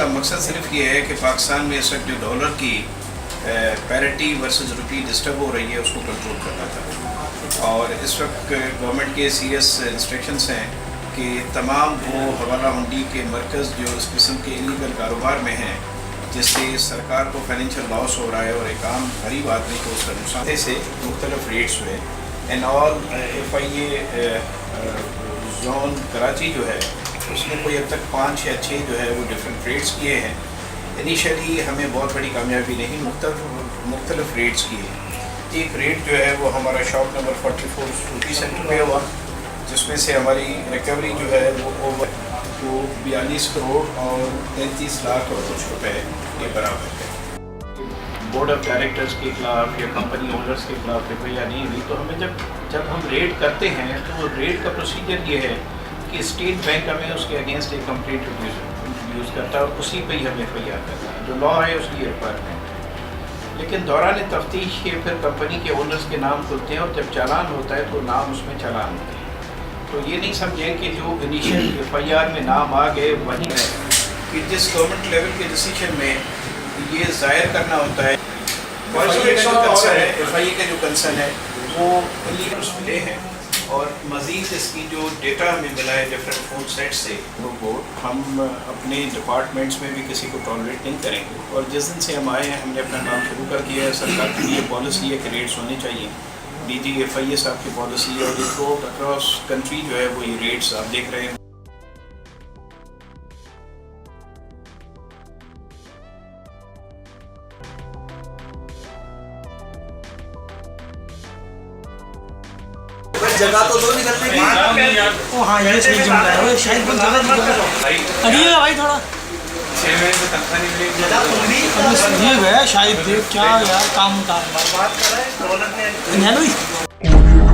مقصد صرف یہ ہے کہ پاکستان میں اس وقت جو ڈالر کی پیرٹی ورسز روپی ڈسٹرب ہو رہی ہے اس کو کنٹرول کرنا تھا، اور اس وقت گورنمنٹ کے سیریس انسٹرکشنس ہیں کہ تمام وہ حوالہ ہنڈی کے مرکز جو اس قسم کے انلیگل کاروبار میں ہیں جس سے سرکار کو فائنینشیل لاس ہو رہا ہے اور ایک عام غریب آدمی کو اس کا نقصان سے مختلف ریٹس ہوئے and all F I A zone Karachi جو ہے اس نے کوئی اب تک 5 یا 6 جو ہے وہ ڈفرینٹ ریٹس کیے ہیں. انیشلی ہمیں بہت بڑی کامیابی نہیں، مختلف ریٹس کیے. ایک ریٹ جو ہے وہ ہمارا شاپ نمبر 44 سوٹی سینٹر پہ ہوا، جس میں سے ہماری ریکوری جو ہے وہ اوور 42 کروڑ اور 33 لاکھ اور کچھ روپے یہ برابر ہے. بورڈ آف ڈائریکٹرز کے خلاف یا کمپنی اونرز کے خلاف رویہ نہیں ہوئی. تو ہمیں جب ہم ریڈ کرتے ہیں تو ریڈ کا پروسیجر یہ ہے کہ اسٹیٹ بینک ہمیں اس کے اگینسٹ ایک کمپلینٹ انٹروڈیوس کرتا ہے اور اسی پہ ہی ہمیں ایف آئی آر کرتا ہے، جو لا ہے اس کی ریکوائرمنٹ. لیکن دوران تفتیش کے پھر کمپنی کے اونرز کے نام کھلتے ہیں اور جب چالان ہوتا ہے تو نام اس میں چالان ہوتے ہیں. تو یہ نہیں سمجھیں کہ جو انیشیل ایف آئی آر میں نام آ گئے وہیں ہے، کہ جس گورنمنٹ لیول کے ڈیسیشن میں یہ ظاہر کرنا ہوتا ہے. ایف آئی اے کا جو کنسرن ہے وہ انلیگل ملے ہیں، اور مزید اس کی جو ڈیٹا ہمیں ملا ہے ڈفرینٹ فون سیٹ سے وہ ہم اپنے ڈپارٹمنٹس میں بھی کسی کو ٹالریٹ نہیں کریں گے. اور جس دن سے ہم آئے ہیں ہم نے اپنا کام شروع کر دیا ہے. سرکار کی یہ پالیسی ہے کہ ریٹس ہونے چاہیے، ڈی جی ایف آئی اے صاحب کی پالیسی ہے، اور یہ اکراس کنٹری جو ہے وہ یہ ریٹس آپ دیکھ رہے ہیں. جگہ تو دو نکلنے کی. ہاں یہ صحیح جملہ ہے، شاید کوئی غلط نکل اگلی ہے بھائی تھوڑا 6 مہینے سے تنخواہ نہیں ملے. یہ ہے شاید کیا یار کام بات کر رہے ہیں دولت نے نہیں